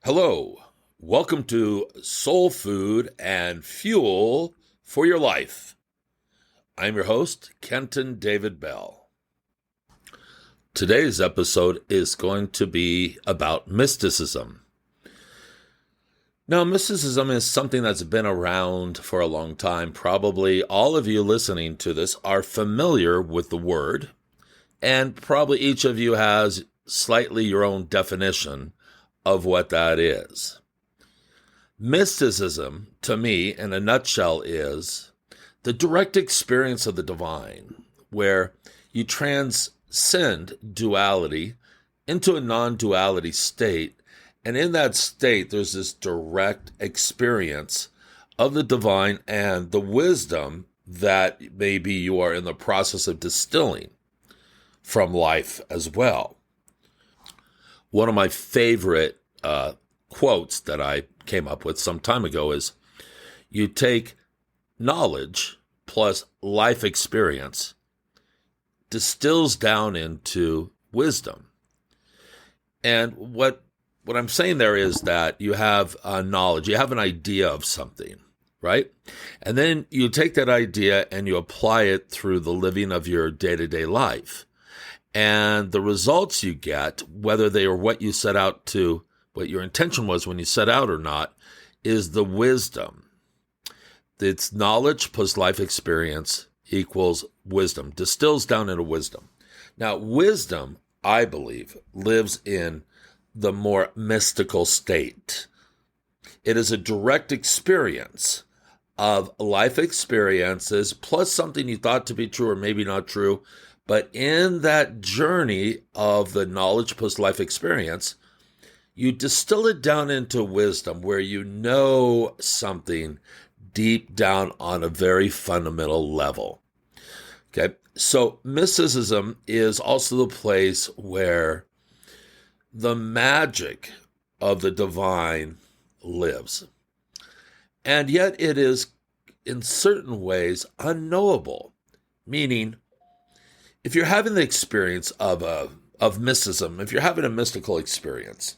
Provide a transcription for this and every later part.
Hello, welcome to Soul Food and Fuel for Your Life. I'm your host, Kenton David Bell. Today's episode is going to be about mysticism. Now, mysticism is something that's been around for a long time. Probably all of you listening to this are familiar with the word, and probably each of you has slightly your own definition of what that is. Mysticism, to me, in a nutshell, is the direct experience of the divine, where you transcend duality into a non-duality state, and in that state, there's this direct experience of the divine and the wisdom that maybe you are in the process of distilling from life as well. One of my favorite quotes that I came up with some time ago is, you take knowledge plus life experience, distills down into wisdom. And what I'm saying there is that you have knowledge, you have an idea of something, right? And then you take that idea and you apply it through the living of your day-to-day life. And the results you get, whether they are what you set out to, what your intention was when you set out or not, is the wisdom. It's knowledge plus life experience equals wisdom, distills down into wisdom. Now, wisdom, I believe, lives in the more mystical state. It is a direct experience of life experiences plus something you thought to be true or maybe not true. But in that journey of the knowledge plus life experience, you distill it down into wisdom where you know something deep down on a very fundamental level. Okay, so mysticism is also the place where the magic of the divine lives. And yet it is, in certain ways, unknowable, meaning if you're having the experience of mysticism, if you're having a mystical experience,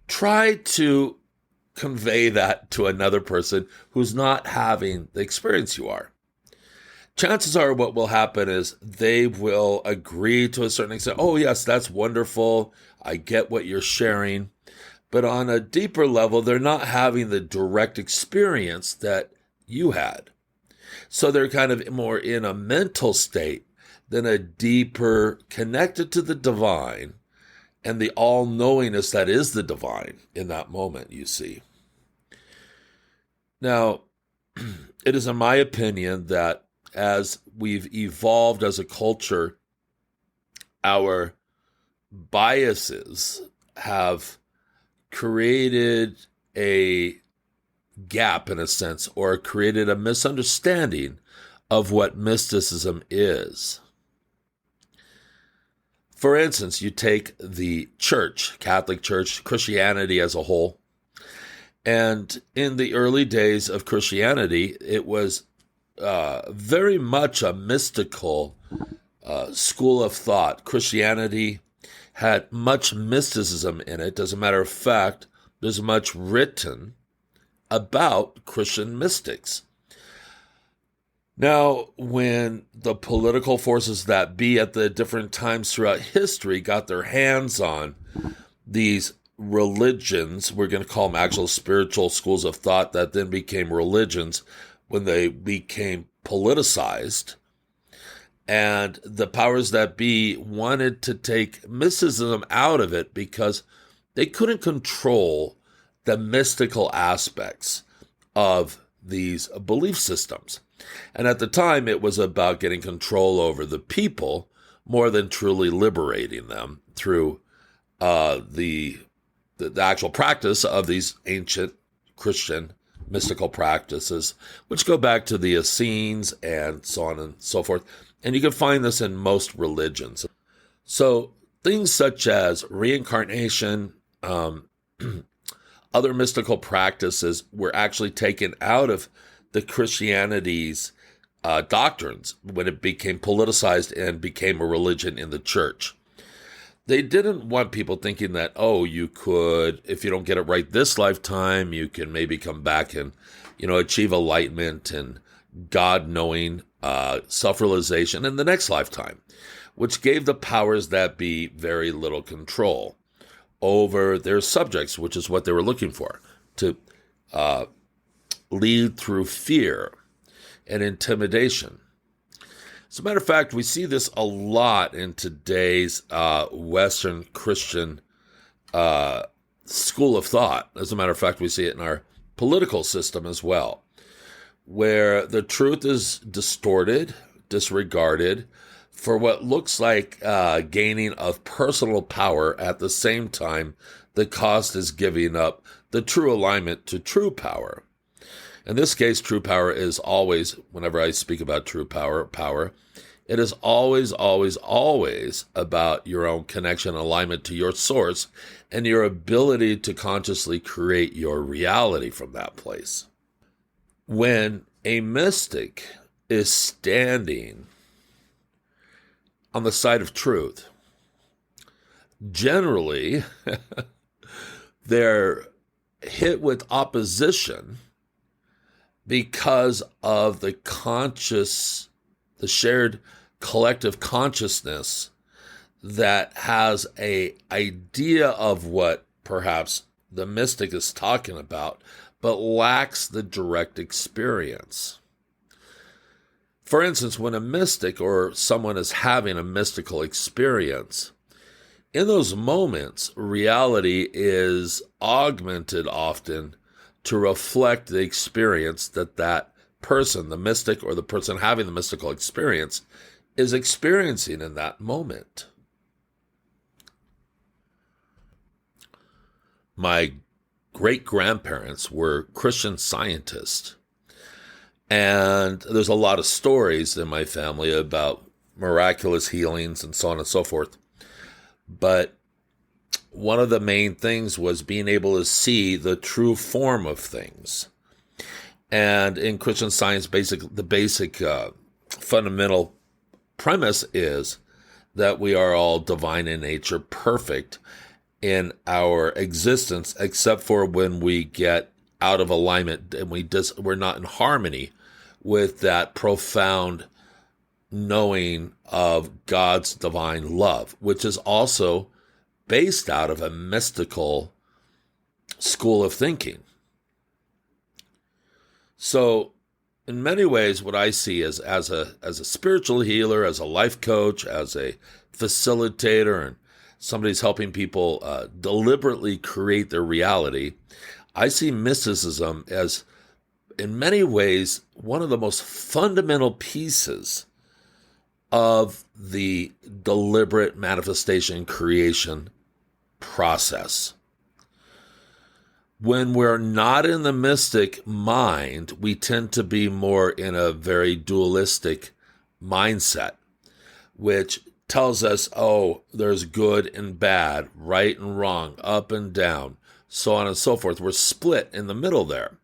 try to convey that to another person who's not having the experience you are. Chances are what will happen is they will agree to a certain extent. Oh, yes, that's wonderful. I get what you're sharing. But on a deeper level, they're not having the direct experience that you had. So they're kind of more in a mental state than a deeper connected to the divine and the all-knowingness that is the divine in that moment, you see. Now, it is in my opinion that as we've evolved as a culture, our biases have created a gap, in a sense, or created a misunderstanding of what mysticism is. For instance, you take the church, Catholic Church, Christianity as a whole, and in the early days of Christianity, it was very much a mystical school of thought. Christianity had much mysticism in it. As a matter of fact, there's much written about Christian mystics. Now, when the political forces that be at the different times throughout history got their hands on these religions, we're going to call them actual spiritual schools of thought that then became religions when they became politicized, and the powers that be wanted to take mysticism out of it because they couldn't control the mystical aspects of these belief systems. And at the time, it was about getting control over the people more than truly liberating them through the actual practice of these ancient Christian mystical practices, which go back to the Essenes and so on and so forth. And you can find this in most religions. So things such as reincarnation, other mystical practices were actually taken out of the Christianity's doctrines when it became politicized and became a religion in the church. They didn't want people thinking that, oh, you could, if you don't get it right this lifetime, you can maybe come back and, achieve enlightenment and God knowing, self-realization in the next lifetime, which gave the powers that be very little control over their subjects, which is what they were looking for, to lead through fear and intimidation. As a matter of fact, we see this a lot in today's Western Christian school of thought. As a matter of fact, we see it in our political system as well, where the truth is distorted, disregarded, for what looks like gaining of personal power. At the same time, the cost is giving up the true alignment to true power. In this case, true power is always, whenever I speak about true power, it is always, always, always about your own connection, alignment to your source, and your ability to consciously create your reality from that place. When a mystic is standing on the side of truth, generally, they're hit with opposition because of the shared collective consciousness that has an idea of what perhaps the mystic is talking about, but lacks the direct experience. For instance, when a mystic or someone is having a mystical experience, in those moments, reality is augmented often to reflect the experience that person, the mystic or the person having the mystical experience, is experiencing in that moment. My great-grandparents were Christian scientists, and there's a lot of stories in my family about miraculous healings and so on and so forth. But one of the main things was being able to see the true form of things. And in Christian Science, the basic fundamental premise is that we are all divine in nature, perfect in our existence, except for when we get out of alignment and we're not in harmony with that profound knowing of God's divine love, which is also based out of a mystical school of thinking. So in many ways, what I see is as a spiritual healer, as a life coach, as a facilitator, and somebody's helping people deliberately create their reality, I see mysticism as, in many ways, one of the most fundamental pieces of the deliberate manifestation creation process. When we're not in the mystic mind, we tend to be more in a very dualistic mindset, which tells us, oh, there's good and bad, right and wrong, up and down, so on and so forth. We're split in the middle there.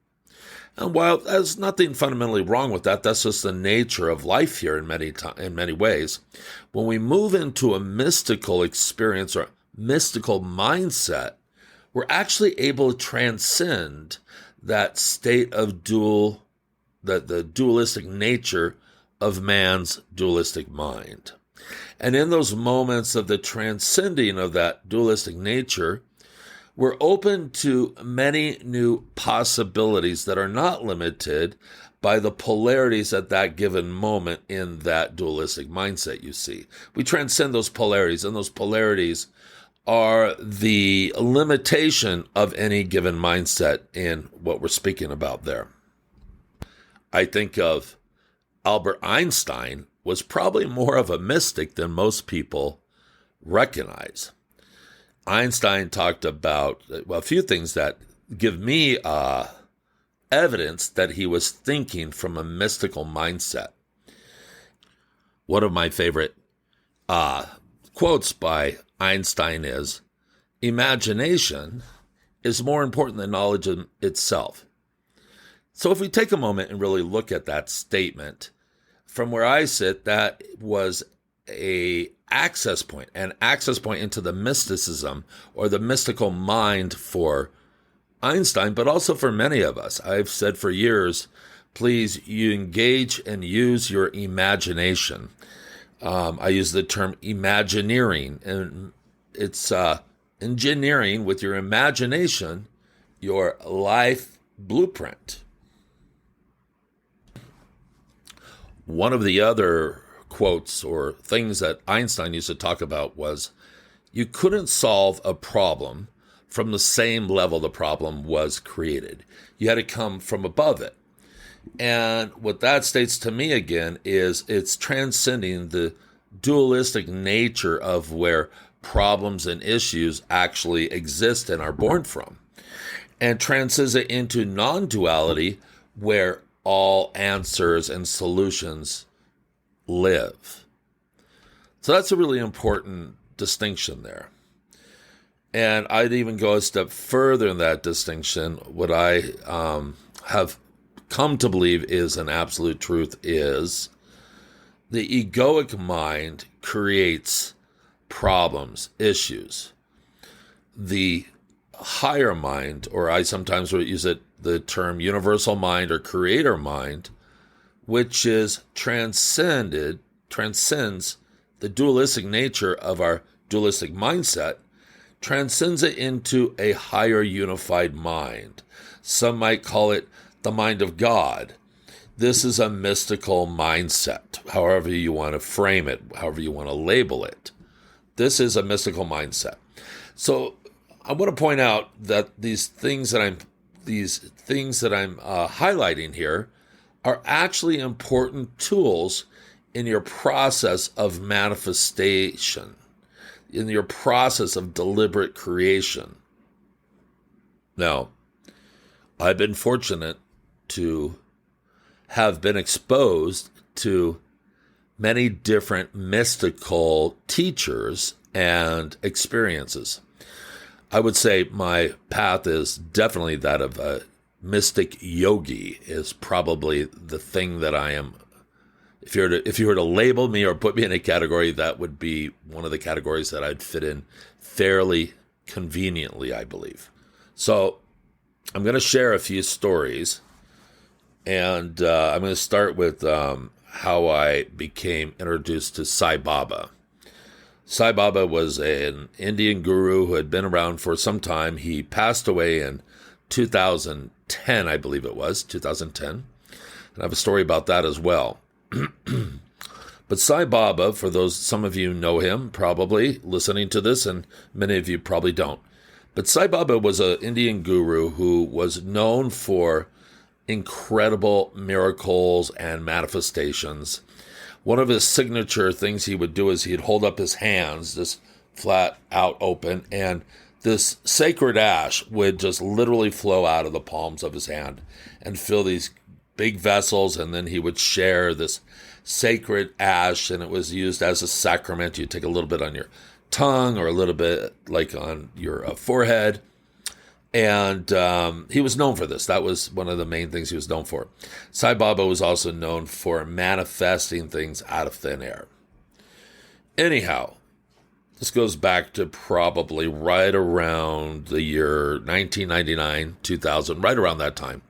And while there's nothing fundamentally wrong with that, that's just the nature of life here in many ways. When we move into a mystical experience or mystical mindset, we're actually able to transcend that state of the dualistic nature of man's dualistic mind. And in those moments of the transcending of that dualistic nature, we're open to many new possibilities that are not limited by the polarities at that given moment in that dualistic mindset, you see. We transcend those polarities, and those polarities are the limitation of any given mindset in what we're speaking about there. I think of Albert Einstein was probably more of a mystic than most people recognize. Einstein talked about a few things that give me evidence that he was thinking from a mystical mindset. One of my favorite quotes by Einstein is, "Imagination is more important than knowledge in itself." So if we take a moment and really look at that statement, from where I sit, that was a access point, an access point into the mysticism or the mystical mind for Einstein, but also for many of us. I've said for years, please, you engage and use your imagination. I use the term imagineering, and it's engineering with your imagination your life blueprint. One of the other quotes or things that Einstein used to talk about was, you couldn't solve a problem from the same level the problem was created. You had to come from above it. And what that states to me again is it's transcending the dualistic nature of where problems and issues actually exist and are born from, and transcends it into non-duality where all answers and solutions live. So that's a really important distinction there. And I'd even go a step further in that distinction. What I have come to believe is an absolute truth is the egoic mind creates problems, issues. The higher mind, or I sometimes would use the term universal mind or creator mind, which is transcends the dualistic nature of our dualistic mindset, transcends it into a higher unified mind. Some might call it the mind of God. This is a mystical mindset, however you want to frame it, however you want to label it. This is a mystical mindset. So I want to point out that these things that I'm highlighting here are actually important tools in your process of manifestation, in your process of deliberate creation. Now, I've been fortunate to have been exposed to many different mystical teachers and experiences. I would say my path is definitely that of a mystic yogi, is probably the thing that I am. If you were to label me or put me in a category, that would be one of the categories that I'd fit in fairly conveniently, I believe. So I'm going to share a few stories, and I'm going to start with how I became introduced to Sai Baba. Sai Baba was an Indian guru who had been around for some time. He passed away in 2010, I believe it was, 2010. And I have a story about that as well. But Sai Baba, for some of you know him probably listening to this, and many of you probably don't. But Sai Baba was an Indian guru who was known for incredible miracles and manifestations. One of his signature things he would do is he'd hold up his hands, just flat out open, and this sacred ash would just literally flow out of the palms of his hand and fill these big vessels, and then he would share this sacred ash, and it was used as a sacrament. You take a little bit on your tongue or a little bit like on your forehead. And he was known for this. That was one of the main things he was known for. Sai Baba was also known for manifesting things out of thin air. Anyhow, this goes back to probably right around the year 1999, 2000, right around that time.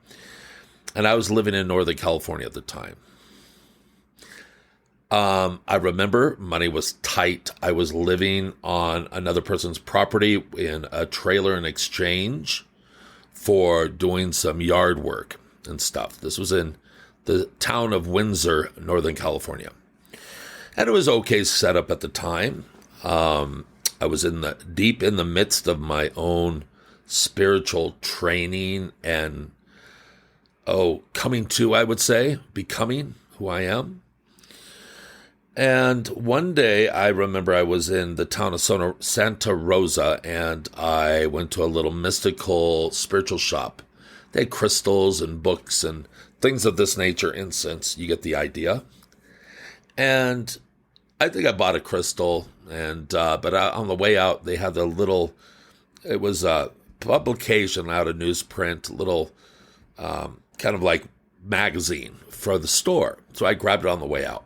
And I was living in Northern California at the time. I remember money was tight. I was living on another person's property in a trailer in exchange for doing some yard work and stuff. This was in the town of Windsor, Northern California. And it was okay set up at the time. I was deep in the midst of my own spiritual training and, becoming who I am. And one day I remember I was in the town of Santa Rosa, and I went to a little mystical spiritual shop. They had crystals and books and things of this nature, incense. You get the idea. And I think I bought a crystal, and but on the way out, they had it was a publication out of newsprint, little kind of like magazine for the store. So I grabbed it on the way out.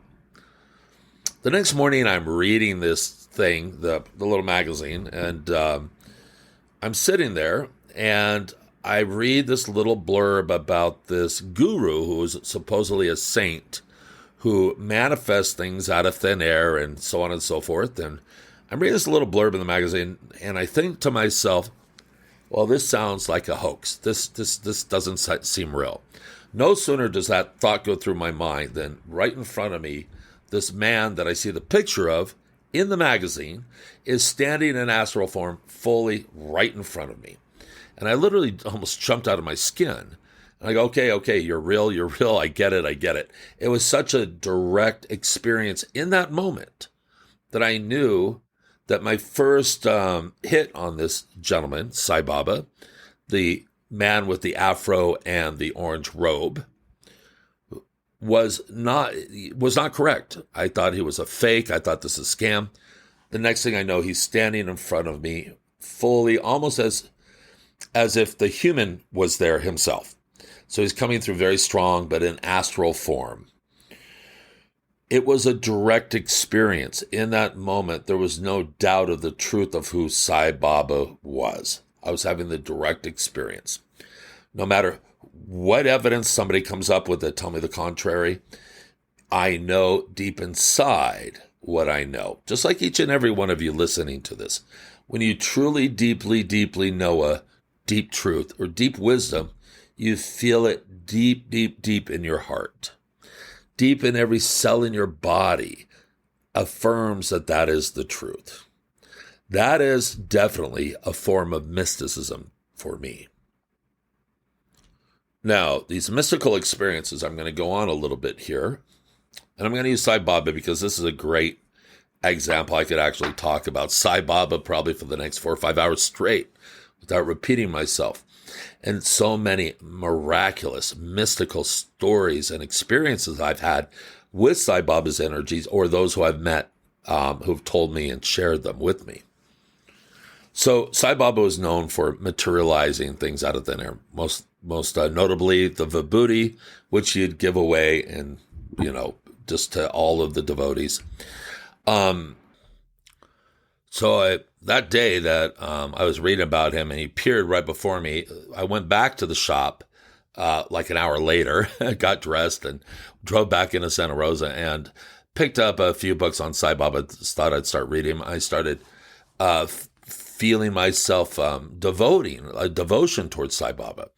The next morning, I'm reading this thing, the little magazine, and I'm sitting there, and I read this little blurb about this guru who is supposedly a saint who manifests things out of thin air and so on and so forth. And I'm reading this little blurb in the magazine, and I think to myself, well, this sounds like a hoax. This doesn't seem real. No sooner does that thought go through my mind than right in front of me, this man that I see the picture of in the magazine is standing in astral form fully right in front of me. And I literally almost jumped out of my skin. And I go, okay, you're real, I get it. It was such a direct experience in that moment that I knew that my first hit on this gentleman, Sai Baba, the man with the afro and the orange robe, was not correct. I thought he was a fake. I thought this is a scam. The next thing I know, he's standing in front of me fully, almost as if the human was there himself. So he's coming through very strong, but in astral form. It was a direct experience. In that moment, there was no doubt of the truth of who Sai Baba was. I was having the direct experience. No matter what evidence somebody comes up with that tell me the contrary, I know deep inside what I know. Just like each and every one of you listening to this. When you truly, deeply, deeply know a deep truth or deep wisdom, you feel it deep, deep, deep in your heart. Deep in every cell in your body affirms that that is the truth. That is definitely a form of mysticism for me. Now, these mystical experiences, I'm going to go on a little bit here. And I'm going to use Sai Baba because this is a great example. I could actually talk about Sai Baba probably for the next 4 or 5 hours straight without repeating myself. And so many miraculous, mystical stories and experiences I've had with Sai Baba's energies or those who I've met who've told me and shared them with me. So Sai Baba was known for materializing things out of thin air, most notably the vibhuti, which he'd give away and, just to all of the devotees. That day that I was reading about him and he appeared right before me, I went back to the shop like an hour later, got dressed and drove back into Santa Rosa and picked up a few books on Sai Baba. Thought I'd start reading. I started feeling myself devoting a devotion towards Sai Baba,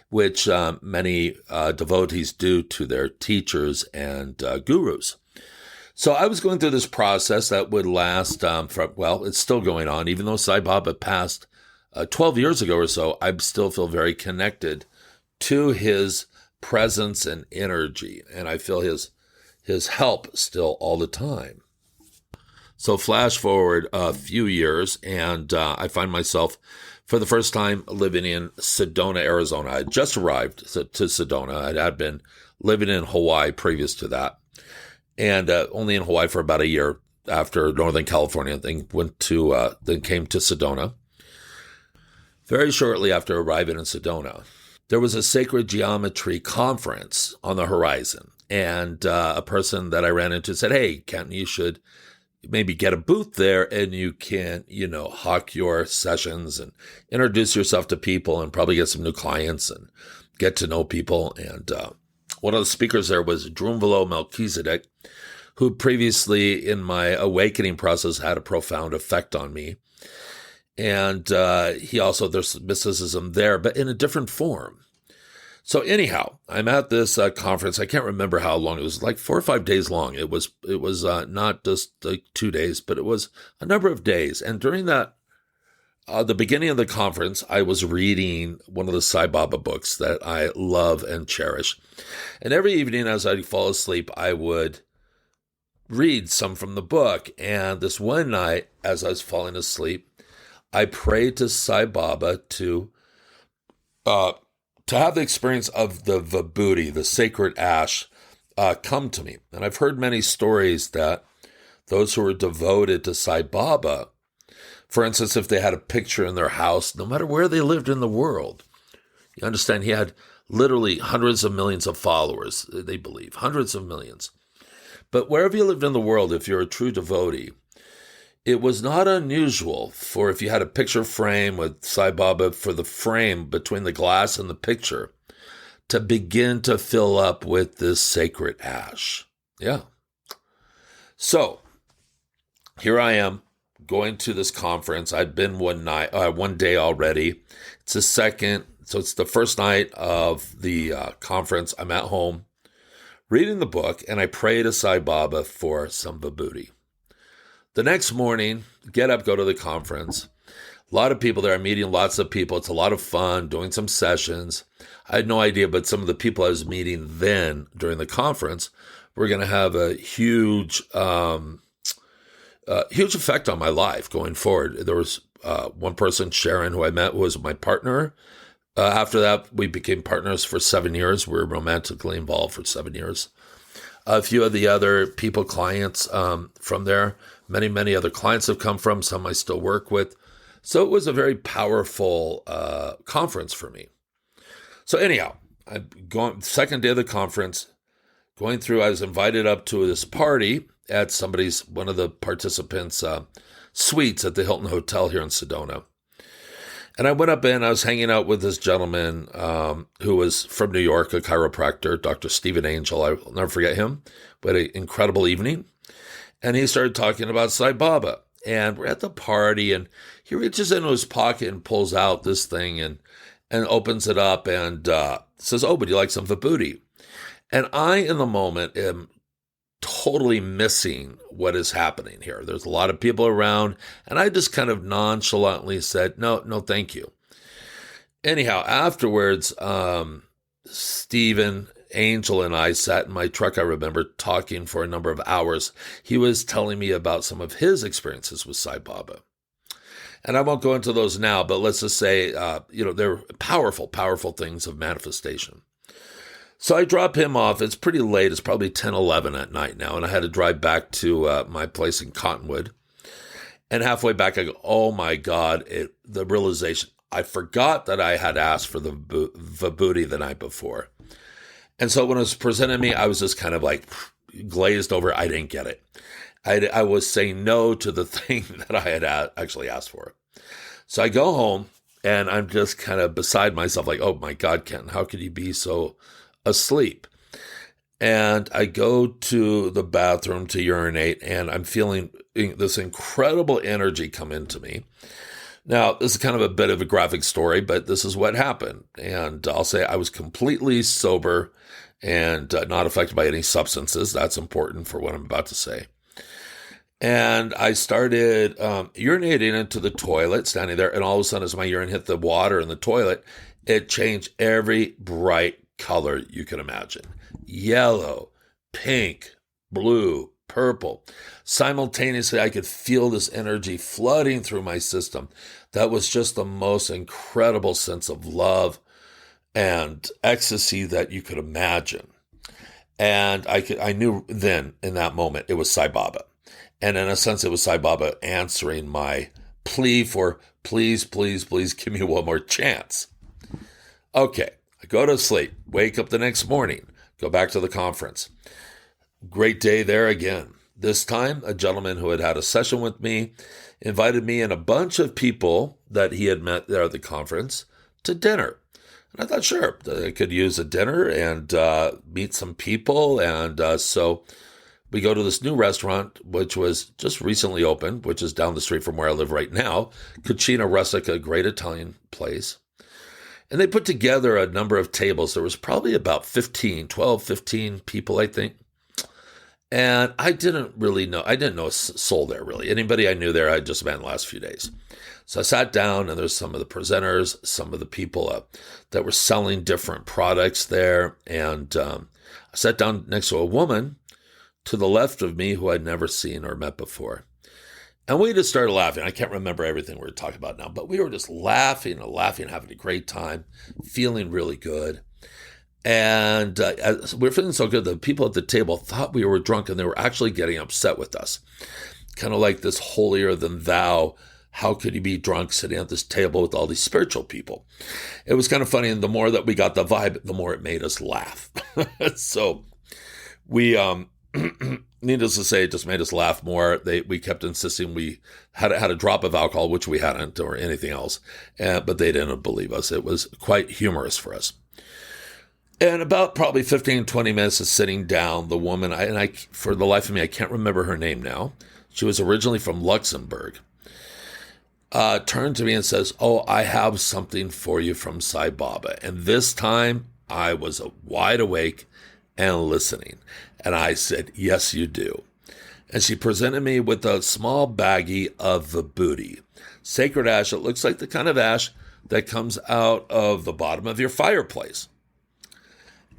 which many devotees do to their teachers and gurus. So I was going through this process that would last it's still going on. Even though Sai Baba passed 12 years ago or so, I still feel very connected to his presence and energy. And I feel his help still all the time. So flash forward a few years, and I find myself for the first time living in Sedona, Arizona. I had just arrived to Sedona. I had been living in Hawaii previous to that. And only in Hawaii for about a year after Northern California. Then came to Sedona. Very shortly after arriving in Sedona, there was a sacred geometry conference on the horizon. And a person that I ran into said, "Hey, Kenton, you should maybe get a booth there and you can, hawk your sessions and introduce yourself to people and probably get some new clients and get to know people." And one of the speakers there was Drumvalo Melchizedek, who previously in my awakening process had a profound effect on me. And he also, there's mysticism there, but in a different form. So anyhow, I'm at this conference. I can't remember how long. It was like 4 or 5 days long. It was not just like 2 days, but it was a number of days. And during that, the beginning of the conference, I was reading one of the Sai Baba books that I love and cherish. And every evening as I'd fall asleep, I would read some from the book. And this one night, as I was falling asleep, I prayed to Sai Baba to have the experience of the vibhuti, the sacred ash, come to me. And I've heard many stories that those who were devoted to Sai Baba, for instance, if they had a picture in their house, no matter where they lived in the world, you understand, he had literally hundreds of millions of followers, they believe, hundreds of millions. But wherever you lived in the world, if you're a true devotee, it was not unusual for if you had a picture frame with Sai Baba, for the frame between the glass and the picture to begin to fill up with this sacred ash. Yeah. So here I am going to this conference. I'd been one day already. It's the second. So it's the first night of the conference. I'm at home reading the book, and I pray to Sai Baba for some vibhuti. The next morning, get up, go to the conference. A lot of people there. I'm meeting lots of people. It's a lot of fun, doing some sessions. I had no idea, but some of the people I was meeting then during the conference were going to have a huge effect on my life going forward. There was one person, Sharon, who I met, was my partner. After that, we became partners for 7 years. We were romantically involved for 7 years. A few of the other people, clients from there, many other clients have come from, some I still work with. So it was a very powerful conference for me. So anyhow, I'm going, second day of the conference, going through, I was invited up to this party at one of the participants' suites at the Hilton Hotel here in Sedona. And I went up in, I was hanging out with this gentleman who was from New York, a chiropractor, Dr. Stephen Angel. I'll never forget him. We had an incredible evening. And he started talking about Sai Baba. And we're at the party, and he reaches into his pocket and pulls out this thing and opens it up and says, "Oh, would you like some vibhuti?" And I, in the moment, am totally missing what is happening here. There's a lot of people around, and I just kind of nonchalantly said, no, thank you. Anyhow, afterwards, Stephen Angel and I sat in my truck, I remember, talking for a number of hours. He was telling me about some of his experiences with Sai Baba. And I won't go into those now, but let's just say, they're powerful things of manifestation. So I drop him off. It's pretty late. It's probably 10, 11 at night now. And I had to drive back to my place in Cottonwood. And halfway back, I go, oh my God, the realization. I forgot that I had asked for the vibhuti the night before. And so when it was presented to me, I was just kind of like glazed over. I didn't get it. I was saying no to the thing that I had actually asked for. So I go home, and I'm just kind of beside myself, like, oh my God, Kenton, how could you be so asleep? And I go to the bathroom to urinate, and I'm feeling this incredible energy come into me. Now, this is kind of a bit of a graphic story, but this is what happened. And I'll say I was completely sober and not affected by any substances. That's important for what I'm about to say. And I started urinating into the toilet, standing there, and all of a sudden, as my urine hit the water in the toilet, it changed every bright color you can imagine. Yellow, pink, blue, purple. Simultaneously, I could feel this energy flooding through my system. That was just the most incredible sense of love and ecstasy that you could imagine. And I knew then, in that moment, it was Sai Baba. And in a sense, it was Sai Baba answering my plea for, please, please, please give me one more chance. Okay, I go to sleep, wake up the next morning, go back to the conference. Great day there again. This time, a gentleman who had had a session with me invited me and a bunch of people that he had met there at the conference to dinner. And I thought, sure, I could use a dinner and meet some people. And so we go to this new restaurant, which was just recently opened, which is down the street from where I live right now, Cucina Rustica, great Italian place. And they put together a number of tables. There was probably about 15 people, I think. And I didn't know a soul there, really. Anybody I knew there, I just met in the last few days. So I sat down, and there's some of the presenters, some of the people that were selling different products there. And I sat down next to a woman to the left of me who I'd never seen or met before. And we just started laughing. I can't remember everything we were talking about now, but we were just laughing, having a great time, feeling really good. And we were feeling so good, the people at the table thought we were drunk, and they were actually getting upset with us. Kind of like this holier than thou. How could you be drunk sitting at this table with all these spiritual people? It was kind of funny. And the more that we got the vibe, the more it made us laugh. So we needless to say, it just made us laugh more. We kept insisting we had a drop of alcohol, which we hadn't, or anything else, but they didn't believe us. It was quite humorous for us. And about probably 15, 20 minutes of sitting down, the woman, I for the life of me, I can't remember her name now. She was originally from Luxembourg. Turned to me and says, "Oh, I have something for you from Sai Baba." And this time I was wide awake and listening. And I said, "Yes, you do." And she presented me with a small baggie of vibhuti, sacred ash. It looks like the kind of ash that comes out of the bottom of your fireplace.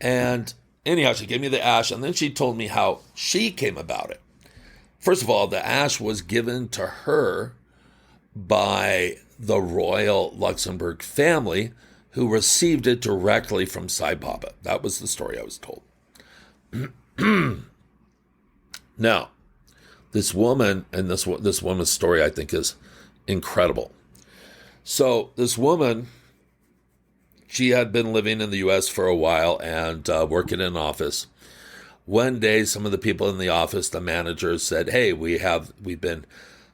And anyhow, she gave me the ash, and then she told me how she came about it. First of all, the ash was given to her by the royal Luxembourg family, who received it directly from Sai Baba. That was the story I was told. Now, this woman, and this woman's story, I think, is incredible. So this woman, she had been living in the U.S. for a while and working in an office. One day, some of the people in the office, the managers, said, "Hey, we've been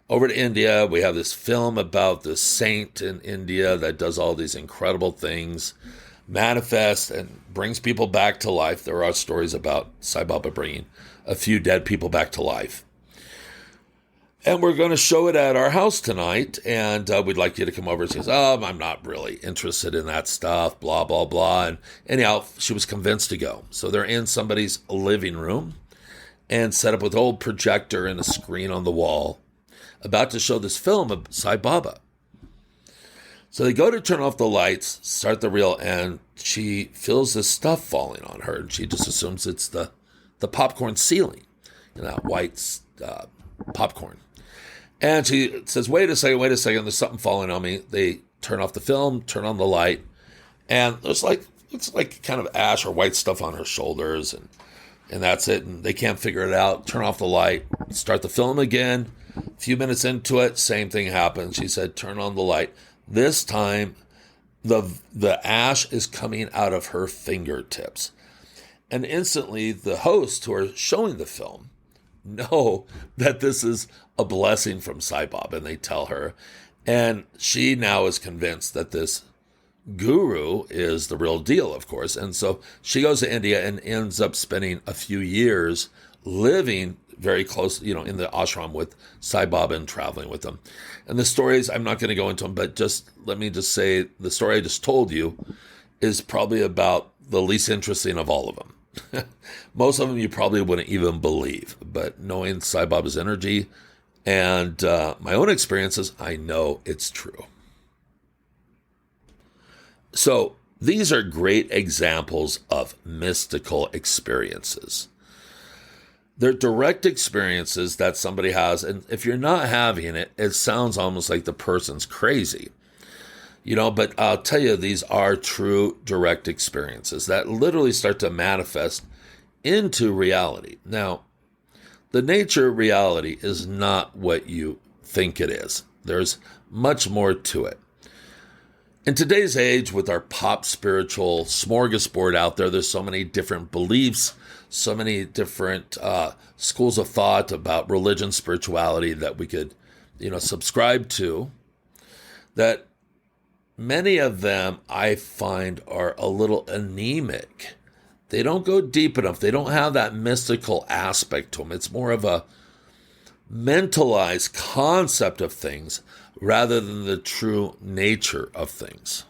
over to India. We have this film about this saint in India that does all these incredible things, manifests and brings people back to life." There are stories about Sai Baba bringing a few dead people back to life. "And we're going to show it at our house tonight, and we'd like you to come over." She says, "Oh, I'm not really interested in that stuff, blah, blah, blah." And anyhow, she was convinced to go. So they're in somebody's living room and set up with an old projector and a screen on the wall, about to show this film of Sai Baba. So they go to turn off the lights, start the reel, and she feels this stuff falling on her, and she just assumes it's the popcorn ceiling, that white popcorn. And she says, wait a second, there's something falling on me. They turn off the film, turn on the light, and it's like kind of ash or white stuff on her shoulders, and that's it. And they can't figure it out. Turn off the light, start the film again. A few minutes into it, same thing happens. She said, turn on the light. This time, the ash is coming out of her fingertips. And instantly, the hosts who are showing the film know that this is a blessing from Sai Baba, and they tell her. And she now is convinced that this guru is the real deal, of course. And so she goes to India and ends up spending a few years living very close, in the ashram with Sai Baba and traveling with them. And the stories, I'm not going to go into them, but let me just say the story I just told you is probably about the least interesting of all of them. Most of them you probably wouldn't even believe, but knowing Sai Baba's energy and my own experiences, I know it's true. So these are great examples of mystical experiences. They're direct experiences that somebody has, and if you're not having it, it sounds almost like the person's crazy. But I'll tell you, these are true direct experiences that literally start to manifest into reality. Now, the nature of reality is not what you think it is. There's much more to it. In today's age, with our pop spiritual smorgasbord out there, there's so many different beliefs, so many different schools of thought about religion, spirituality that we could, subscribe to, that many of them I find are a little anemic. They don't go deep enough. They don't have that mystical aspect to them. It's more of a mentalized concept of things rather than the true nature of things.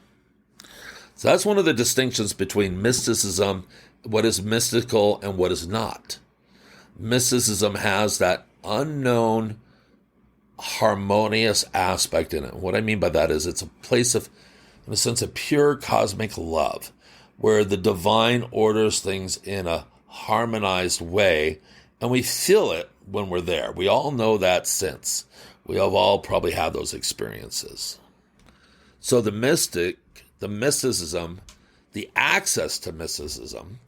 So that's one of the distinctions between mysticism, what is mystical and what is not. Mysticism has that unknown, harmonious aspect in it. What I mean by that is it's a place of, in a sense, of pure cosmic love, where the divine orders things in a harmonized way, and we feel it when we're there. We all know that sense. We have all probably had those experiences. So the mysticism, the access to mysticism,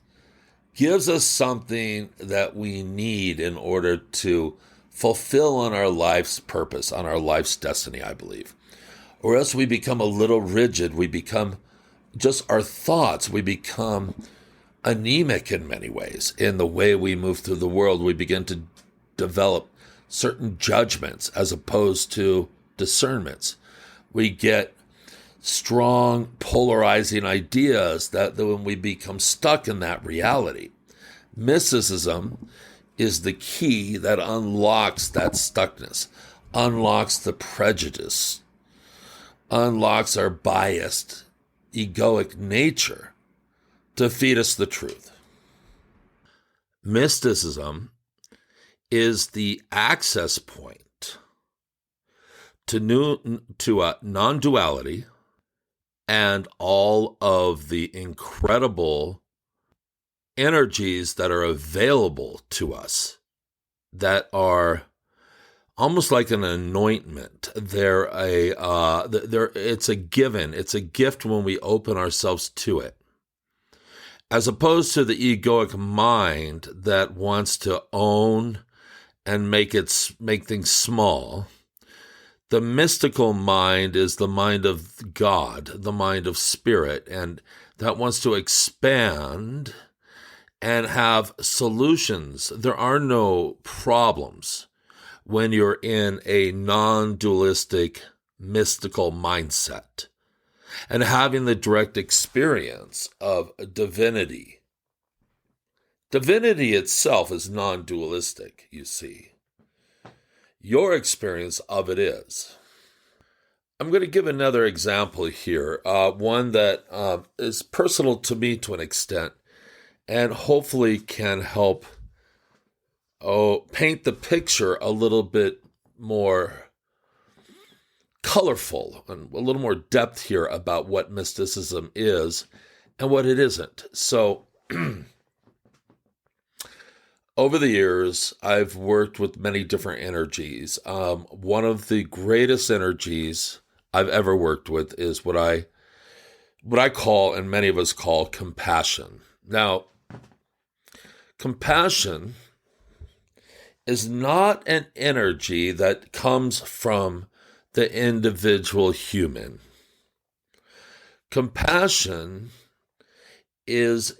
gives us something that we need in order to fulfill on our life's purpose, on our life's destiny, I believe. Or else we become a little rigid. We become just our thoughts. We become anemic in many ways. In the way we move through the world, we begin to develop certain judgments as opposed to discernments. We get strong, polarizing ideas that when we become stuck in that reality. Mysticism is the key that unlocks that stuckness, unlocks the prejudice, unlocks our biased, egoic nature to feed us the truth. Mysticism is the access point to non-duality and all of the incredible energies that are available to us that are almost like an anointment. It's a given. It's a gift when we open ourselves to it. As opposed to the egoic mind that wants to own and make things small, the mystical mind is the mind of God, the mind of spirit, and that wants to expand and have solutions. There are no problems when you're in a non-dualistic, mystical mindset and having the direct experience of divinity. Divinity itself is non-dualistic, you see. Your experience of it is. I'm going to give another example here, one that is personal to me to an extent, and hopefully can help paint the picture a little bit more colorful and a little more depth here about what mysticism is and what it isn't. So, over the years, I've worked with many different energies. One of the greatest energies I've ever worked with is what I call, and many of us call, compassion. Now, compassion is not an energy that comes from the individual human. Compassion is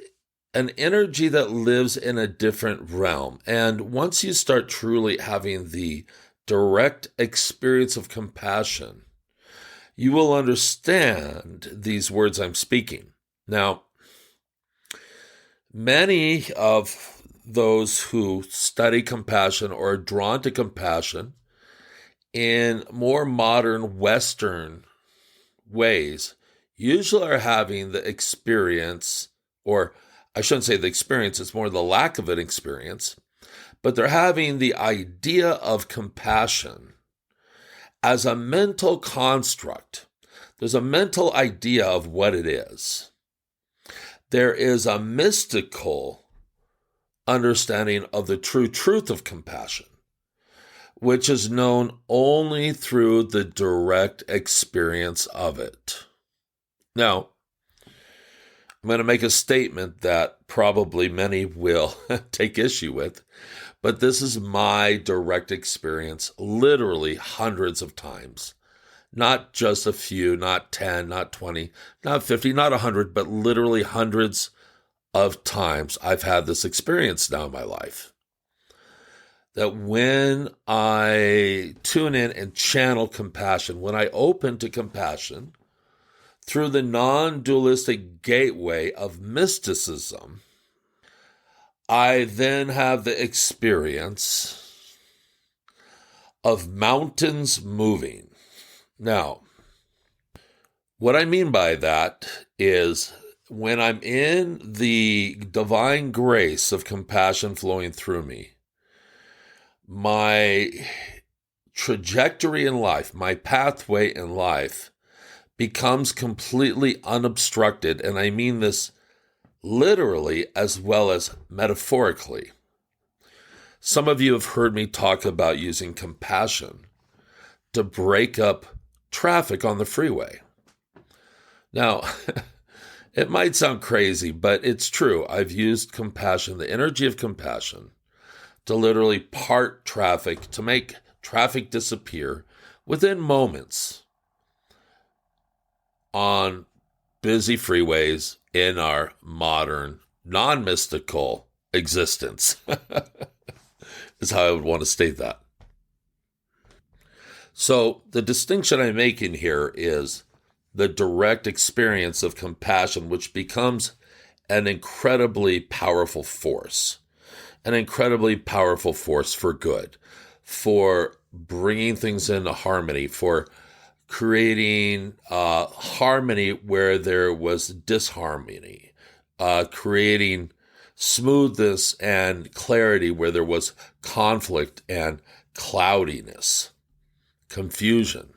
an energy that lives in a different realm. And once you start truly having the direct experience of compassion, you will understand these words I'm speaking. Now, many of those who study compassion or are drawn to compassion in more modern Western ways usually are having the experience, or I shouldn't say the experience, it's more the lack of an experience, but they're having the idea of compassion as a mental construct. There's a mental idea of what it is. There is a mystical understanding of the true truth of compassion, which is known only through the direct experience of it. Now, I'm going to make a statement that probably many will take issue with, but this is my direct experience literally hundreds of times. Not just a few, not 10, not 20, not 50, not 100, but literally hundreds of times I've had this experience now in my life. That when I tune in and channel compassion, when I open to compassion through the non-dualistic gateway of mysticism, I then have the experience of mountains moving. Now, what I mean by that is when I'm in the divine grace of compassion flowing through me, my trajectory in life, my pathway in life becomes completely unobstructed. And I mean this literally as well as metaphorically. Some of you have heard me talk about using compassion to break up traffic on the freeway. Now, it might sound crazy, but it's true. I've used compassion, the energy of compassion, to literally part traffic, to make traffic disappear within moments on busy freeways in our modern non-mystical existence, is how I would want to state that. So the distinction I'm making here is the direct experience of compassion, which becomes an incredibly powerful force for good, for bringing things into harmony, for creating harmony where there was disharmony, creating smoothness and clarity where there was conflict and cloudiness, confusion.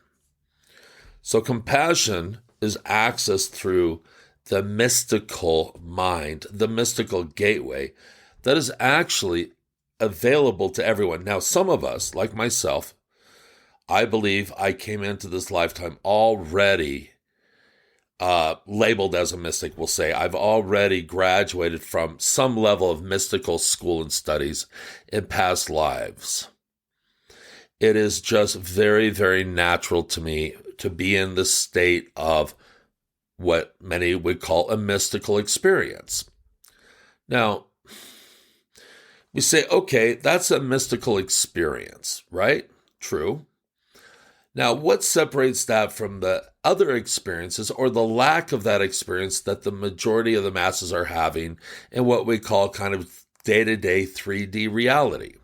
So compassion is accessed through the mystical mind, the mystical gateway that is actually available to everyone. Now, some of us, like myself, I believe I came into this lifetime already labeled as a mystic. We'll say I've already graduated from some level of mystical school and studies in past lives. It is just very, very natural to me to be in the state of what many would call a mystical experience. Now, we say, okay, that's a mystical experience, right? True. Now, what separates that from the other experiences or the lack of that experience that the majority of the masses are having in what we call kind of day-to-day 3D reality?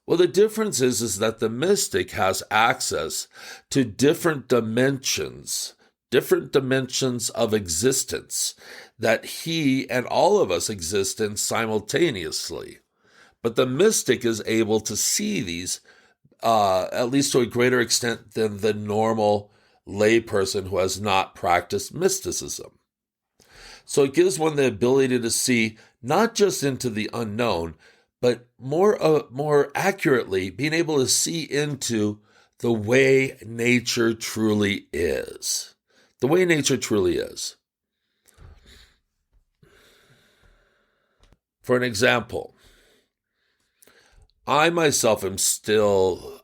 Well, the difference is that the mystic has access to different dimensions of existence that he and all of us exist in simultaneously. But the mystic is able to see these at least to a greater extent than the normal layperson who has not practiced mysticism. So it gives one the ability to see not just into the unknown, but more accurately, being able to see into the way nature truly is. The way nature truly is. For an example, I myself am still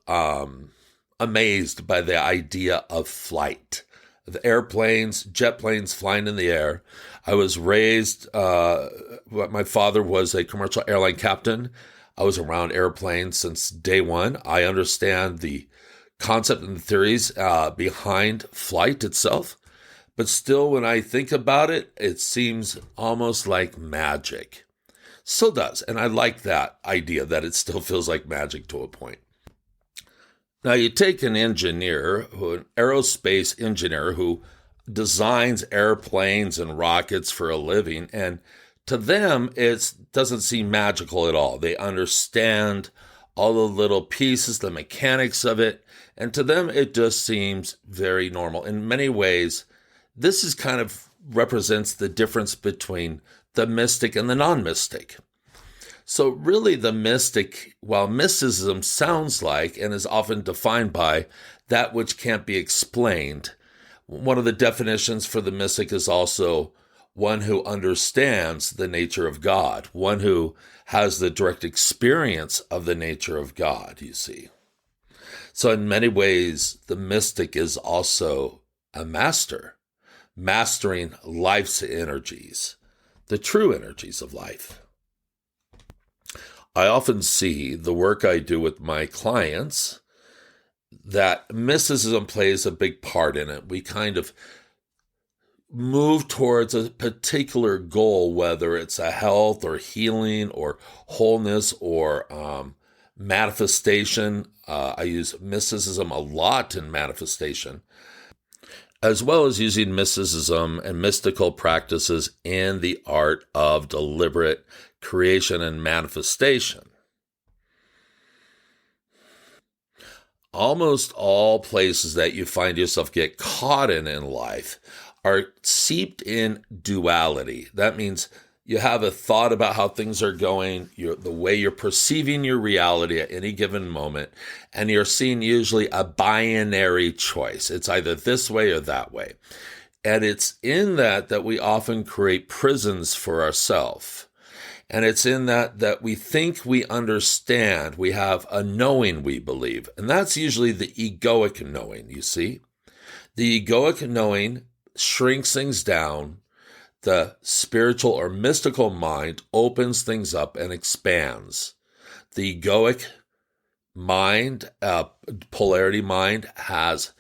amazed by the idea of flight, the airplanes, jet planes flying in the air. I was raised, my father was a commercial airline captain. I was around airplanes since day one. I understand the concept and the theories behind flight itself. But still, when I think about it, it seems almost like magic. Still does. And I like that idea that it still feels like magic to a point. Now, you take an engineer, an aerospace engineer who designs airplanes and rockets for a living, and to them, it doesn't seem magical at all. They understand all the little pieces, the mechanics of it, and to them, it just seems very normal. In many ways, this is kind of represents the difference between the mystic and the non-mystic. So really the mystic, while mysticism sounds like and is often defined by that which can't be explained, one of the definitions for the mystic is also one who understands the nature of God, one who has the direct experience of the nature of God, you see. So in many ways, the mystic is also a master, mastering life's energies, the true energies of life. I often see the work I do with my clients that mysticism plays a big part in it. We kind of move towards a particular goal, whether it's a health or healing or wholeness or manifestation. I use mysticism a lot in manifestation, as well as using mysticism and mystical practices in the art of deliberate creation and manifestation. Almost all places that you find yourself get caught in life are seeped in duality. That means you have a thought about how things are going, the way you're perceiving your reality at any given moment, and you're seeing usually a binary choice. It's either this way or that way. And it's in that we often create prisons for ourselves. And it's in that we think we understand, we have a knowing we believe. And that's usually the egoic knowing, you see. The egoic knowing shrinks things down. The spiritual or mystical mind opens things up and expands. The egoic mind, polarity mind, has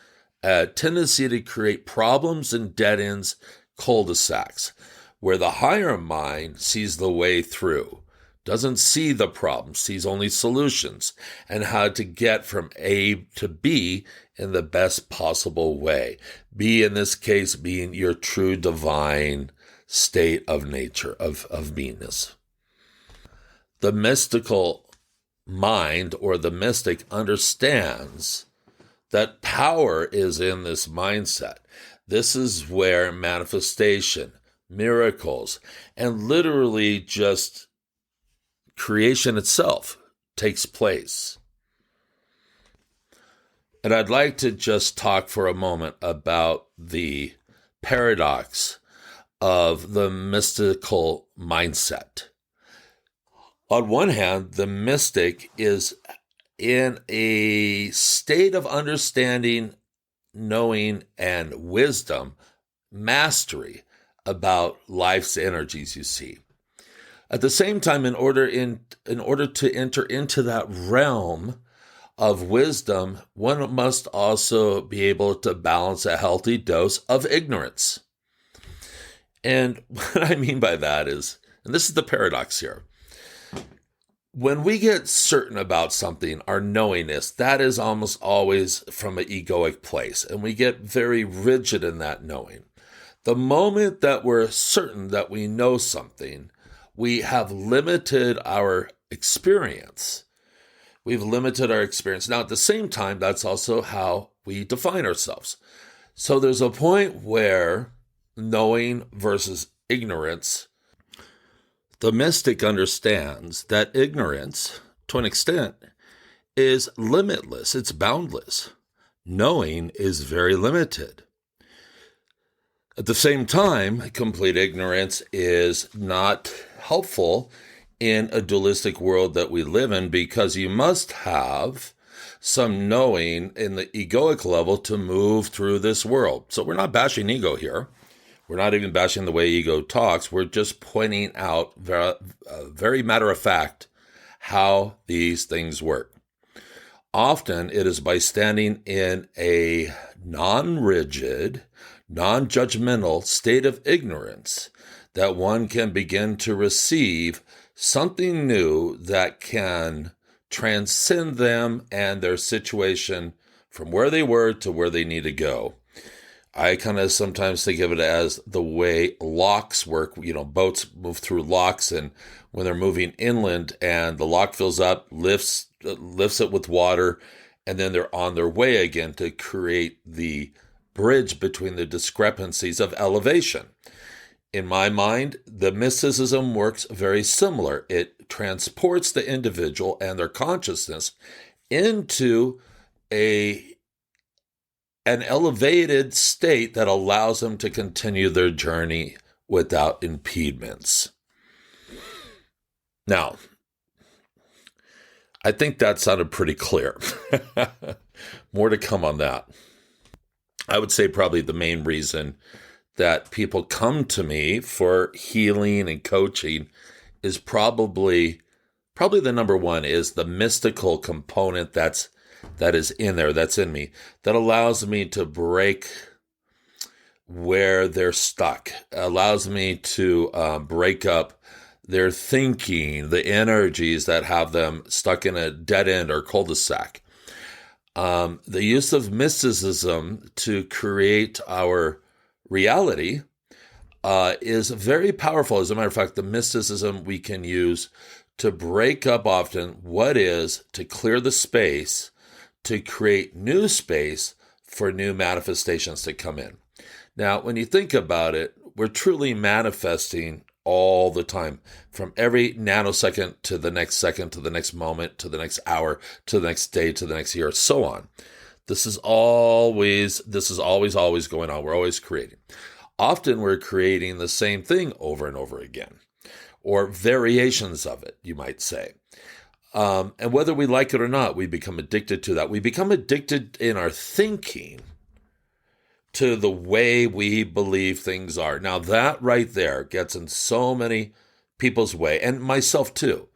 a tendency to create problems and dead ends, cul-de-sacs, where the higher mind sees the way through, doesn't see the problem, sees only solutions, and how to get from A to B in the best possible way. B, in this case, being your true divine state of nature, of beingness. The mystical mind, or the mystic, understands that power is in this mindset. This is where manifestation, miracles, and literally just creation itself takes place. And I'd like to just talk for a moment about the paradox of the mystical mindset. On one hand, the mystic is in a state of understanding, knowing, and wisdom, mastery about life's energies, you see. At the same time, in order to enter into that realm of wisdom, one must also be able to balance a healthy dose of ignorance. And what I mean by that is, and this is the paradox here, when we get certain about something, our knowingness, that is almost always from an egoic place, and we get very rigid in that knowing. The moment that we're certain that we know something, we have limited our experience. We've limited our experience. Now, at the same time, that's also how we define ourselves. So there's a point where knowing versus ignorance, the mystic understands that ignorance, to an extent, is limitless. It's boundless. Knowing is very limited. At the same time, complete ignorance is not helpful in a dualistic world that we live in, because you must have some knowing in the egoic level to move through this world. So we're not bashing ego here. We're not even bashing the way ego talks. We're just pointing out very matter of fact how these things work. Often it is by standing in a non-rigid, non-judgmental state of ignorance that one can begin to receive something new that can transcend them and their situation from where they were to where they need to go. I kind of sometimes think of it as the way locks work. You know, boats move through locks, and when they're moving inland and the lock fills up, lifts it with water, and then they're on their way again to create the bridge between the discrepancies of elevation. In my mind, the mysticism works very similar. It transports the individual and their consciousness into an elevated state that allows them to continue their journey without impediments. Now, I think that sounded pretty clear. More to come on that. I would say probably the main reason that people come to me for healing and coaching is probably the number one is the mystical component that is in there, that's in me, that allows me to break where they're stuck, allows me to break up their thinking, the energies that have them stuck in a dead end or cul-de-sac. The use of mysticism to create our reality is very powerful. As a matter of fact, the mysticism we can use to break up often what is, to clear the space, to create new space for new manifestations to come in. Now, when you think about it, we're truly manifesting all the time, from every nanosecond to the next moment, to the next hour, to the next day, to the next year, so on. This is always going on. We're always creating. Often we're creating the same thing over and over again, or variations of it, you might say. And whether we like it or not, we become addicted to that. We become addicted in our thinking to the way we believe things are. Now, that right there gets in so many people's way, and myself too.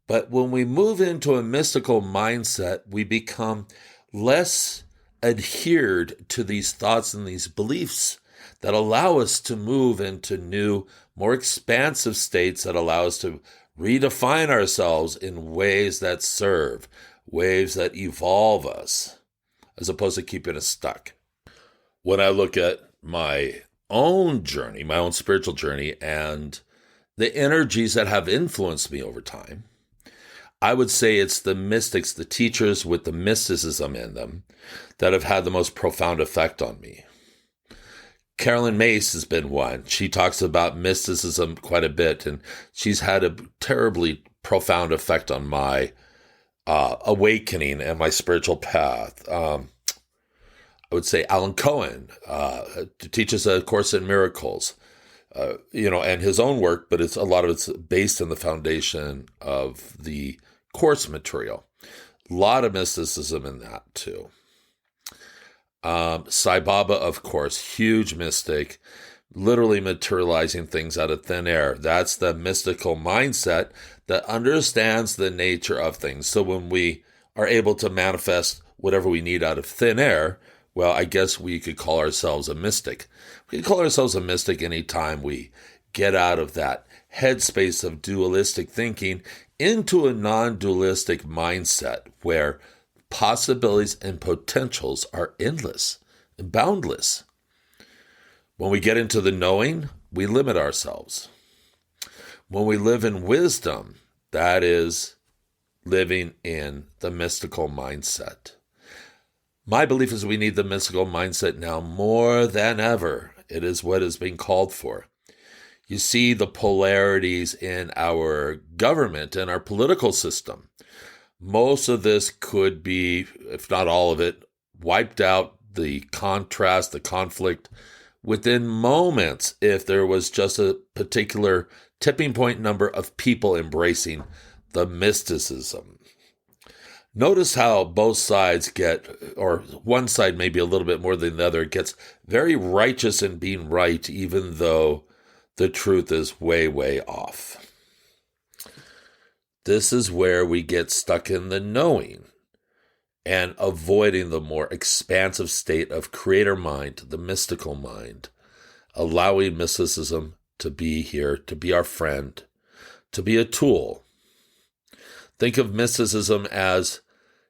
But when we move into a mystical mindset, we become less adhered to these thoughts and these beliefs that allow us to move into new, more expansive states that allow us to redefine ourselves in ways that serve, ways that evolve us, as opposed to keeping us stuck. When I look at my own journey, my own spiritual journey, and the energies that have influenced me over time, I would say it's the mystics, the teachers with the mysticism in them, that have had the most profound effect on me. Carolyn Mace has been one. She talks about mysticism quite a bit, and she's had a terribly profound effect on my awakening and my spiritual path. I would say Alan Cohen teaches a Course in Miracles, and his own work, but a lot of it's based in the foundation of the Course material. A lot of mysticism in that too. Sai Baba, of course, huge mystic, literally materializing things out of thin air. That's the mystical mindset that understands the nature of things. So when we are able to manifest whatever we need out of thin air, well, I guess we could call ourselves a mystic. We can call ourselves a mystic anytime we get out of that headspace of dualistic thinking into a non-dualistic mindset where possibilities and potentials are endless and boundless. When we get into the knowing, we limit ourselves. When we live in wisdom, that is living in the mystical mindset. My belief is we need the mystical mindset now more than ever. It is what is being called for. You see the polarities in our government and our political system. Most of this could be, if not all of it, wiped out, the contrast, the conflict, within moments if there was just a particular tipping point number of people embracing the mysticism. Notice how both sides get, or one side maybe a little bit more than the other, gets very righteous in being right, even though the truth is way, way off. This is where we get stuck in the knowing and avoiding the more expansive state of creator mind, the mystical mind, allowing mysticism to be here, to be our friend, to be a tool. Think of mysticism as,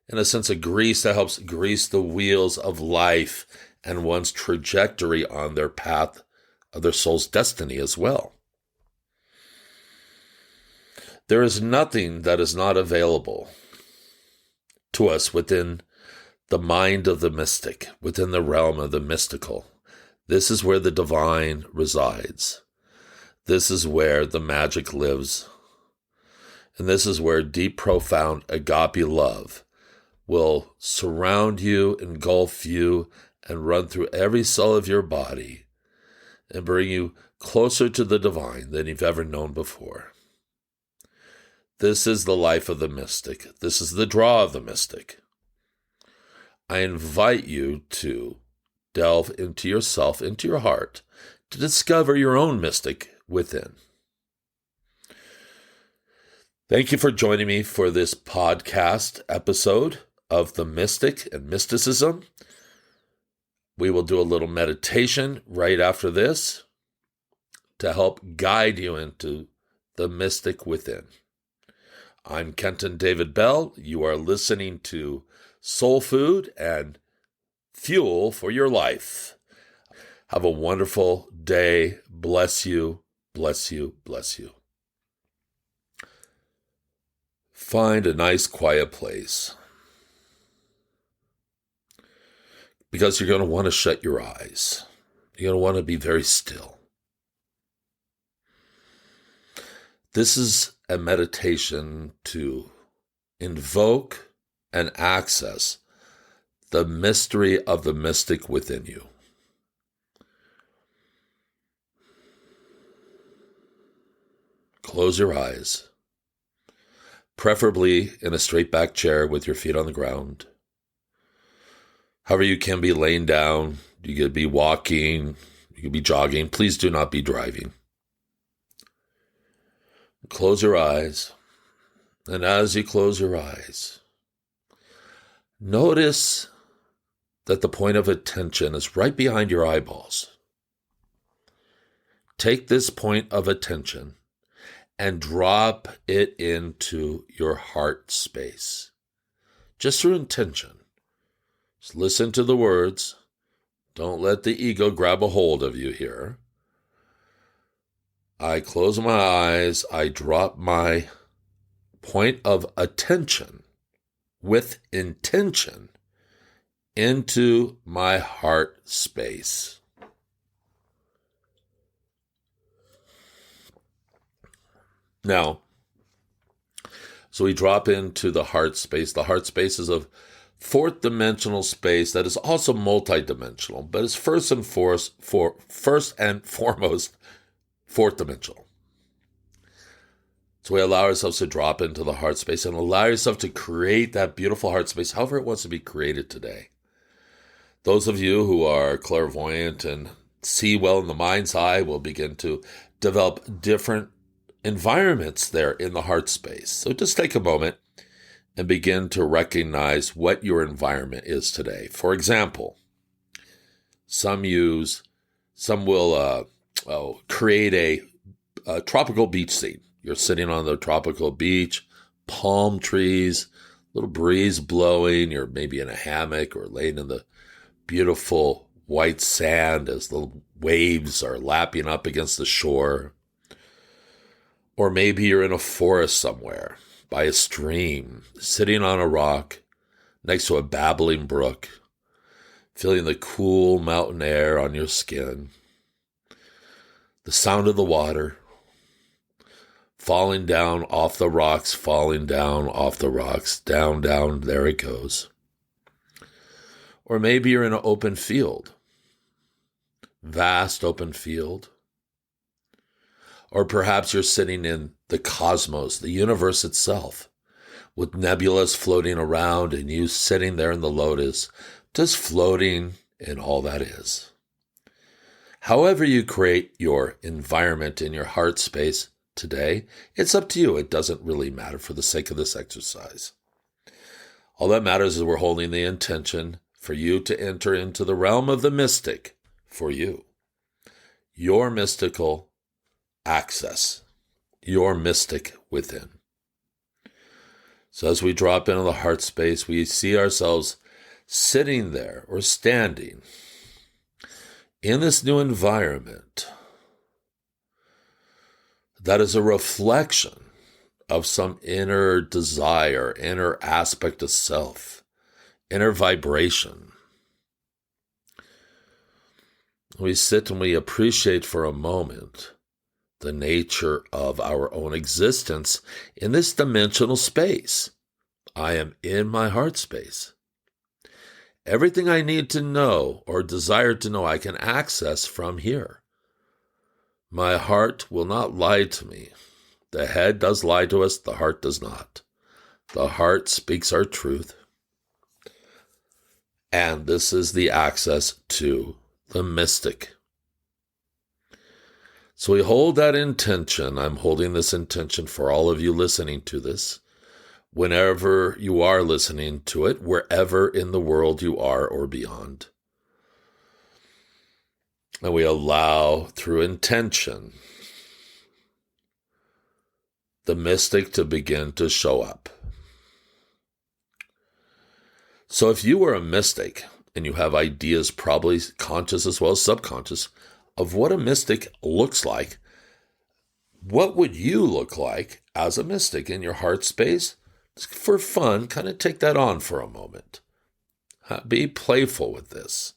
in a sense, a grease that helps grease the wheels of life and one's trajectory on their path of their soul's destiny as well. There is nothing that is not available to us within the mind of the mystic, within the realm of the mystical. This is where the divine resides. This is where the magic lives. And this is where deep, profound agape love will surround you, engulf you, and run through every cell of your body and bring you closer to the divine than you've ever known before. This is the life of the mystic. This is the draw of the mystic. I invite you to delve into yourself, into your heart, to discover your own mystic within. Thank you for joining me for this podcast episode of The Mystic and Mysticism. We will do a little meditation right after this to help guide you into the mystic within. I'm Kenton David Bell. You are listening to Soul Food and Fuel for Your Life. Have a wonderful day. Bless you, bless you, bless you. Find a nice quiet place, because you're going to want to shut your eyes. You're going to want to be very still. This is a meditation to invoke and access the mystery of the mystic within you. Close your eyes, preferably in a straight back chair with your feet on the ground. However, you can be laying down, You could be walking, you could be jogging. Please do not be driving. Close your eyes. And as you close your eyes, notice that the point of attention is right behind your eyeballs. Take this point of attention and drop it into your heart space. Just through intention. Just listen to the words. Don't let the ego grab a hold of you here. I close my eyes. I drop my point of attention with intention into my heart space. Now, so we drop into the heart space. The heart space is a fourth dimensional space that is also multidimensional, but is first and foremost fourth dimensional. So we allow ourselves to drop into the heart space and allow yourself to create that beautiful heart space, however it wants to be created today. Those of you who are clairvoyant and see well in the mind's eye will begin to develop different environments there in the heart space. So just take a moment and begin to recognize what your environment is today. For example, some will create a tropical beach scene. You're sitting on the tropical beach, palm trees, little breeze blowing. You're maybe in a hammock or laying in the beautiful white sand as the waves are lapping up against the shore. Or maybe you're in a forest somewhere, by a stream, sitting on a rock next to a babbling brook, feeling the cool mountain air on your skin, the sound of the water, falling down off the rocks, down, there it goes. Or maybe you're in an open field, vast open field. Or perhaps you're sitting in the cosmos, the universe itself, with nebulas floating around and you sitting there in the lotus, just floating in all that is. However you create your environment in your heart space today, it's up to you. It doesn't really matter for the sake of this exercise. All that matters is we're holding the intention for you to enter into the realm of the mystic for you. Your mystical access, your mystic within. So as we drop into the heart space, we see ourselves sitting there or standing in this new environment that is a reflection of some inner desire, inner aspect of self, inner vibration. We sit and we appreciate for a moment the nature of our own existence in this dimensional space. I am in my heart space. Everything I need to know or desire to know I can access from here. My heart will not lie to me. The head does lie to us, the heart does not. The heart speaks our truth. And this is the access to the mystic. So we hold that intention. I'm holding this intention for all of you listening to this, whenever you are listening to it, wherever in the world you are or beyond. And we allow, through intention, the mystic to begin to show up. So if you are a mystic and you have ideas, probably conscious as well as subconscious, of what a mystic looks like, what would you look like as a mystic in your heart space? For fun, kind of take that on for a moment. Be playful with this.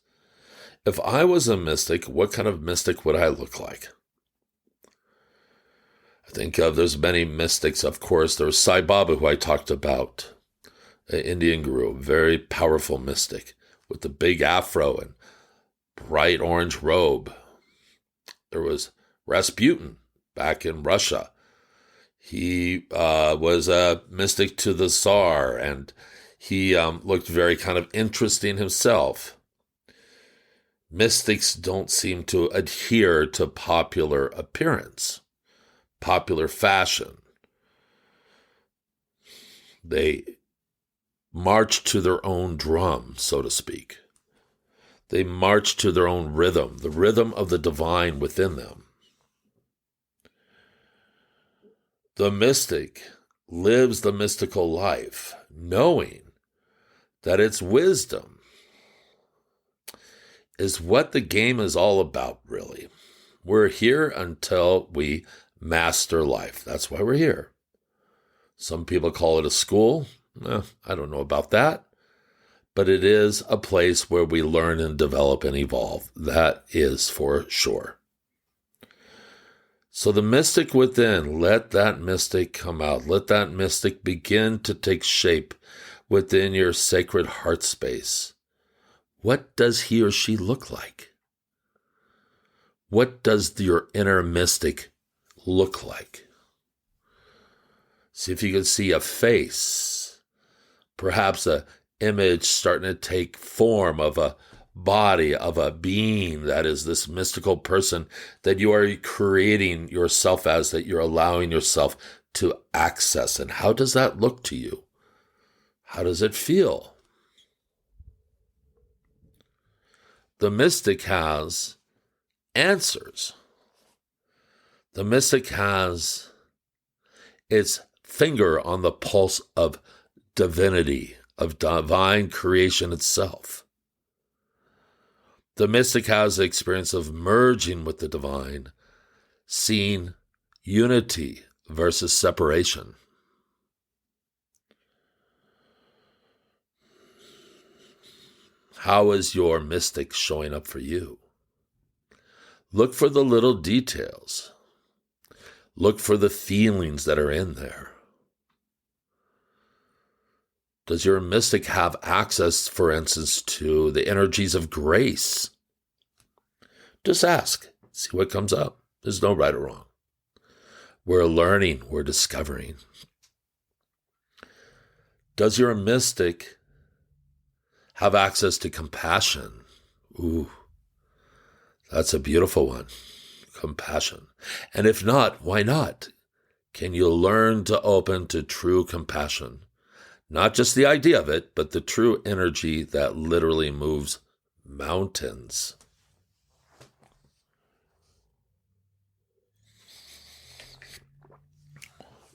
If I was a mystic, what kind of mystic would I look like? I think there's many mystics, of course. There was Sai Baba, who I talked about, an Indian guru, a very powerful mystic with the big afro and bright orange robe. There was Rasputin back in Russia. He was a mystic to the Tsar, and he looked very kind of interesting himself. Mystics don't seem to adhere to popular appearance, popular fashion. They march to their own drum, so to speak. They march to their own rhythm, the rhythm of the divine within them. The mystic lives the mystical life, knowing that its wisdom is what the game is all about, really. We're here until we master life. That's why we're here. Some people call it a school. I don't know about that. But it is a place where we learn and develop and evolve. That is for sure. So the mystic within, let that mystic come out. Let that mystic begin to take shape within your sacred heart space. What does he or she look like? What does your inner mystic look like? See if you can see a face, perhaps an image starting to take form of a body, of a being that is this mystical person that you are creating yourself as, that you're allowing yourself to access. And how does that look to you? How does it feel? The mystic has answers. The mystic has its finger on the pulse of divinity, of divine creation itself. The mystic has the experience of merging with the divine, seeing unity versus separation. How is your mystic showing up for you? Look for the little details. Look for the feelings that are in there. Does your mystic have access, for instance, to the energies of grace? Just ask. See what comes up. There's no right or wrong. We're learning. We're discovering. Does your mystic have access to compassion? Ooh, that's a beautiful one. Compassion. And if not, why not? Can you learn to open to true compassion? Not just the idea of it, but the true energy that literally moves mountains.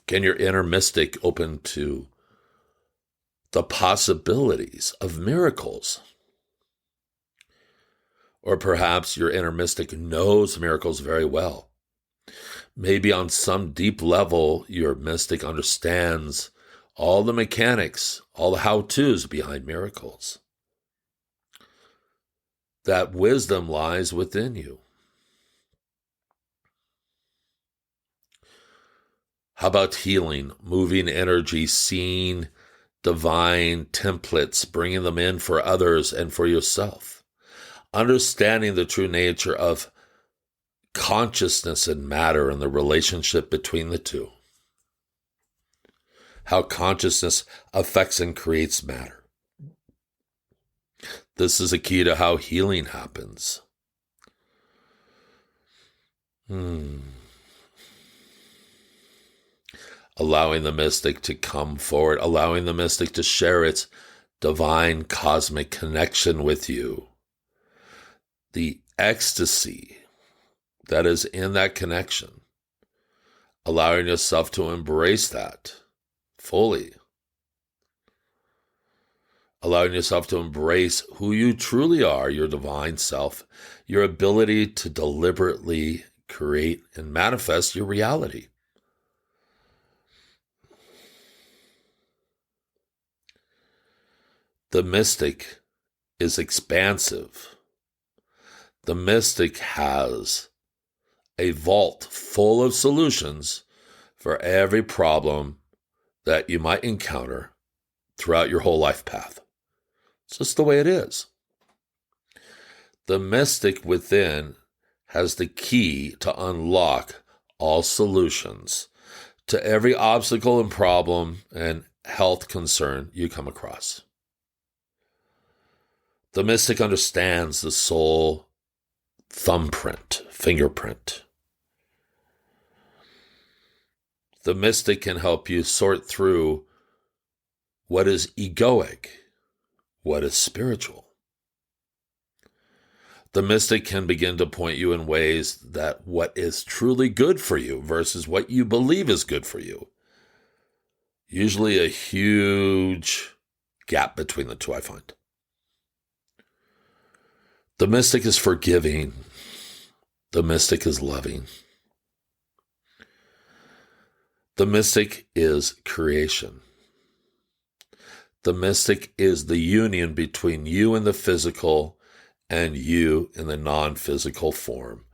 Can your inner mystic open to the possibilities of miracles? Or perhaps your inner mystic knows miracles very well. Maybe on some deep level, your mystic understands all the mechanics, all the how-tos behind miracles. That wisdom lies within you. How about healing, moving energy, seeing divine templates, bringing them in for others and for yourself? Understanding the true nature of consciousness and matter and the relationship between the two. How consciousness affects and creates matter. This is a key to how healing happens. Allowing the mystic to come forward, allowing the mystic to share its divine cosmic connection with you. The ecstasy that is in that connection. Allowing yourself to embrace that fully. Allowing yourself to embrace who you truly are, your divine self, your ability to deliberately create and manifest your reality. The mystic is expansive. The mystic has a vault full of solutions for every problem that you might encounter throughout your whole life path. It's just the way it is. The mystic within has the key to unlock all solutions to every obstacle and problem and health concern you come across. The mystic understands the soul thumbprint, fingerprint. The mystic can help you sort through what is egoic, what is spiritual. The mystic can begin to point you in ways that what is truly good for you versus what you believe is good for you. Usually a huge gap between the two, I find. The mystic is forgiving. The mystic is loving. The mystic is creation. The mystic is the union between you and the physical and you in the non-physical form,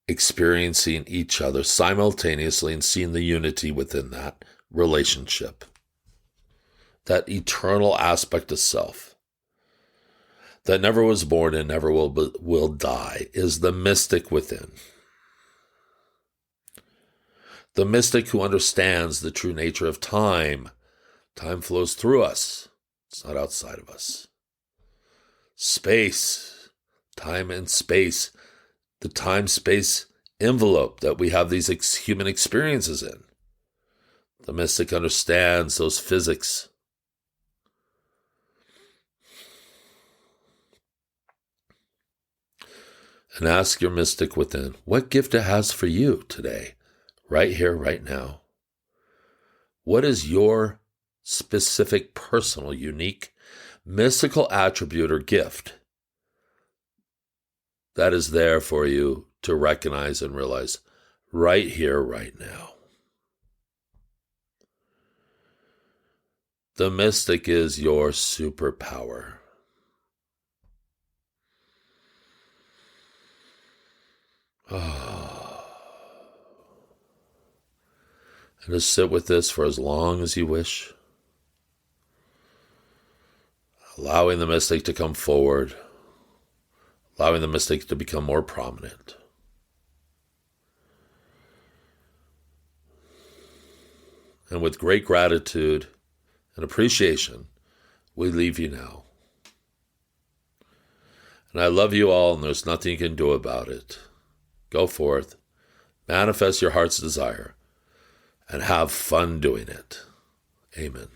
experiencing each other simultaneously and seeing the unity within that relationship. That eternal aspect of self that never was born and never will die is the mystic within. The mystic who understands the true nature of time. Time flows through us. It's not outside of us. Space. Time and space, the time-space envelope that we have these human experiences in. The mystic understands those physics. And ask your mystic within what gift it has for you today, right here, right now. What is your specific, personal, unique, mystical attribute or gift that is there for you to recognize and realize right here, right now? The mystic is your superpower. And just sit with this for as long as you wish, allowing the mystic to come forward, allowing the mystic to become more prominent. And with great gratitude and appreciation, we leave you now. And I love you all, and there's nothing you can do about it. Go forth, manifest your heart's desire, and have fun doing it. Amen.